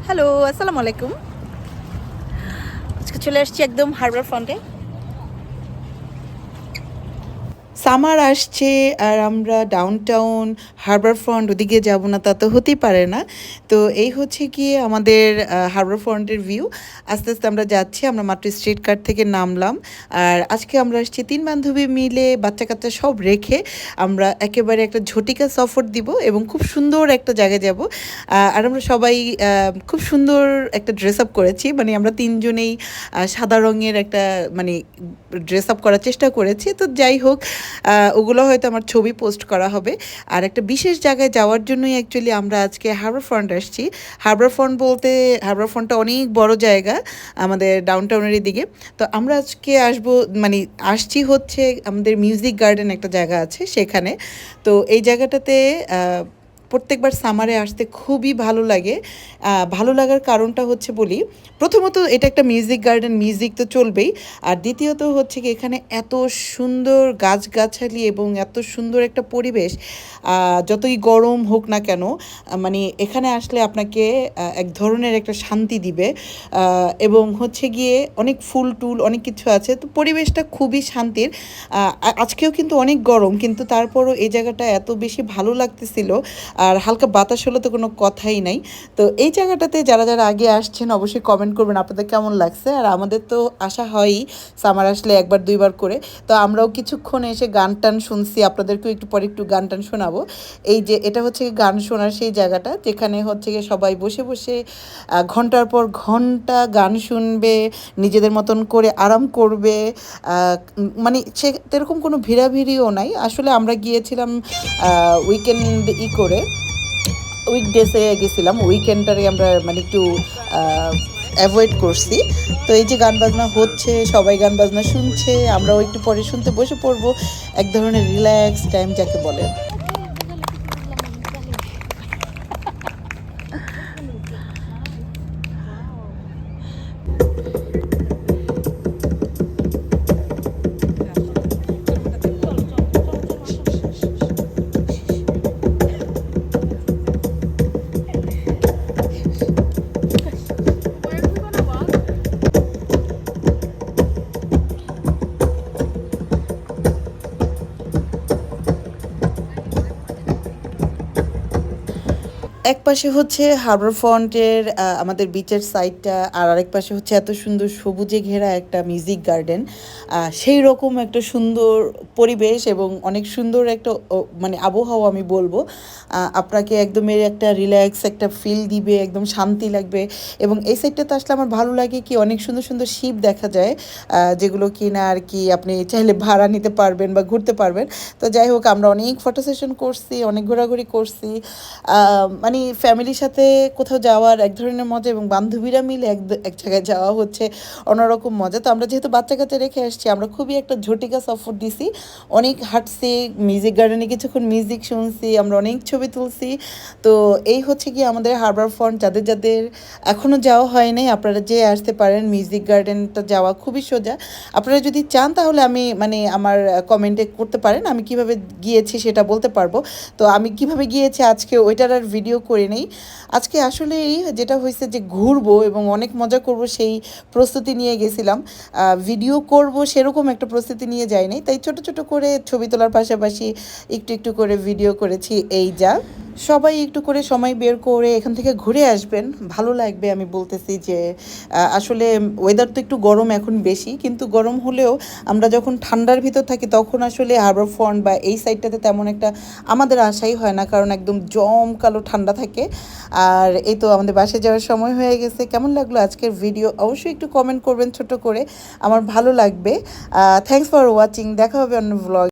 Hello, আসসালামু আলাইকুম। আজকে চলে আসছি একদম হারবার ফ্রন্টে। সামার আসছে আর আমরা ডাউনটাউন হারবার ফ্রন্ট ওদিকে যাব না তা তো হতেই পারে না। তো এই হচ্ছে গিয়ে আমাদের হারবার ফ্রন্টের ভিউ। আস্তে আস্তে আমরা যাচ্ছি, আমরা মাত্র স্ট্রিট কার থেকে নামলাম। আর আজকে আমরা আসছি ৩ বান্ধবী মিলে বাচ্চা কাচ্চা সব রেখে আমরা একেবারে একটা ঝটিকা সফর দিব এবং খুব সুন্দর একটা জায়গায় যাব। আর আমরা সবাই খুব সুন্দর একটা ড্রেস আপ করেছি, মানে আমরা তিনজনেই সাদা রঙের একটা মানে ড্রেস আপ করার চেষ্টা করেছি। তো যাই হোক, ওগুলো হয়তো আমার ছবি পোস্ট করা হবে। আর একটা বিশেষ জায়গায় যাওয়ার জন্যই অ্যাকচুয়ালি আমরা আজকে হারবার ফ্রন্ট আসছি। হারবার ফ্রন্ট বলতে হারবার ফ্রন্টটা অনেক বড় জায়গা আমাদের ডাউনটাউনের দিকে। তো আমরা আজকে আসবো, মানে আসছি হচ্ছে আমাদের মিউজিক গার্ডেন একটা জায়গা আছে সেখানে। তো এই জায়গাটাতে প্রত্যেকবার সামারে আসতে খুবই ভালো লাগে। ভালো লাগার কারণটা হচ্ছে বলি, প্রথমত এটা একটা মিউজিক গার্ডেন, মিউজিক তো চলবেই। আর দ্বিতীয়ত হচ্ছে কি এখানে এত সুন্দর গাছগাছালি এবং এত সুন্দর একটা পরিবেশ, যতই গরম হোক না কেন, মানে এখানে আসলে আপনাকে এক ধরনের একটা শান্তি দিবে। এবং হচ্ছে গিয়ে অনেক ফুল টুল অনেক কিছু আছে, তো পরিবেশটা খুবই শান্তির। আজকেও কিন্তু অনেক গরম, কিন্তু তারপরও এই জায়গাটা এত বেশি ভালো লাগতেছিল। আর হালকা বাতাস হলে তো কোনো কথাই নাই। তো এই জায়গাটাতে যারা যারা আগে আসছেন অবশ্যই কমেন্ট করবেন আপনাদের কেমন লাগছে। আর আমাদের তো আসা হয়ই সামার আসলে একবার দুইবার করে। তো আমরাও কিছুক্ষণ এসে গান টান শুনছি, আপনাদেরকেও একটু পরে একটু গান টান শোনাবো। এই যে এটা হচ্ছে গান শোনার সেই জায়গাটা, যেখানে হচ্ছে গিয়ে সবাই বসে বসে ঘন্টার পর ঘন্টা গান শুনবে, নিজেদের মতন করে আরাম করবে। মানে সে এরকম কোনো ভিড়াভিড়িও নাই। আসলে আমরা গিয়েছিলাম উইকেন্ড করে, উইকডেসে গেছিলাম, উইকেন্ডটারে আমরা মানে একটু অ্যাভয়েড করছি। তো এই যে গান বাজনা হচ্ছে, সবাই গান বাজনা শুনছে, আমরাও একটু পরে শুনতে বসে পড়বো। এক ধরনের রিল্যাক্স টাইম যাকে বলে। এক পাশে হচ্ছে হারবার ফ্রন্টের আমাদের বিচের সাইডটা, আর আরেক পাশে হচ্ছে এত সুন্দর সবুজে ঘেরা একটা মিউজিক গার্ডেন। সেই রকম একটা সুন্দর পরিবেশ এবং অনেক সুন্দর একটা মানে আবহাওয়া আমি বলবো। আপনাকে একদম এর একটা রিল্যাক্স একটা ফিল দিবে, একদম শান্তি লাগবে। এবং এই সাইডটাতে আসলে আমার ভালো লাগে কি অনেক সুন্দর সুন্দর শিপ দেখা যায়, যেগুলো কিনা আর কি আপনি চাইলে ভাড়া নিতে পারবেন বা ঘুরতে পারবেন। তো যাই হোক, আমরা অনেক ফটো সেশন করছি, অনেক ঘোরাঘুরি করছি। মানে ফ্যামিলির সাথে কোথাও যাওয়ার এক ধরনের মজা, এবং বান্ধবীরা মিলে এক জায়গায় যাওয়া হচ্ছে অন্যরকম মজা। তো আমরা যেহেতু বাচ্চা কাচ্চা রেখে আসছি, আমরা খুবই একটা ঝটিকা সফর দিছি, অনেক হাঁটছি, মিউজিক গার্ডেনে কিছুক্ষণ মিউজিক শুনছি, আমরা অনেক ছবি তুলছি। তো এই হচ্ছে কি আমাদের হারবার ফ্রন্ট। যাদের যাদের এখনও যাওয়া হয় নাই, আপনারা যেয়ে আসতে পারেন। মিউজিক গার্ডেনটা যাওয়া খুবই সোজা। আপনারা যদি চান তাহলে আমি মানে আমার কমেন্টে করতে পারেন, আমি কিভাবে গিয়েছি সেটা বলতে পারবো। তো আমি কিভাবে গিয়েছি আজকে ওইটার আর ভিডিও করে নেই। আজকে আসলে এই যেটা হয়েছে যে ঘুরবো এবং অনেক মজা করব সেই প্রস্তুতি নিয়ে গেছিলাম। ভিডিও করব সেরকম একটা প্রস্তুতি নিয়ে যাই নাই, তাই ছোট ছোট করে ছবি তোলার পাশাপাশি একটু একটু করে ভিডিও করেছি। এই যা, সবাই একটু করে সময় বের করে এখান থেকে ঘুরে আসবেন, ভালো লাগবে। আমি বলতেছি যে আসলে ওয়েদার তো একটু গরম এখন বেশি, কিন্তু গরম হলেও আমরা যখন ঠান্ডার ভিতর থাকি তখন আসলে হারবার ফ্রন্ট বা এই সাইডটাতে তেমন একটা আমাদের আশাই হয় না, কারণ একদম জমকালো ঠান্ডা থাকে। আর এই তো আমাদের বাসায় যাওয়ার সময় হয়ে গেছে। কেমন লাগলো আজকের ভিডিও অবশ্যই একটু কমেন্ট করবেন ছোট করে, আমার ভালো লাগবে। থ্যাংকস ফর ওয়াচিং, দেখা হবে অন্য ব্লগ।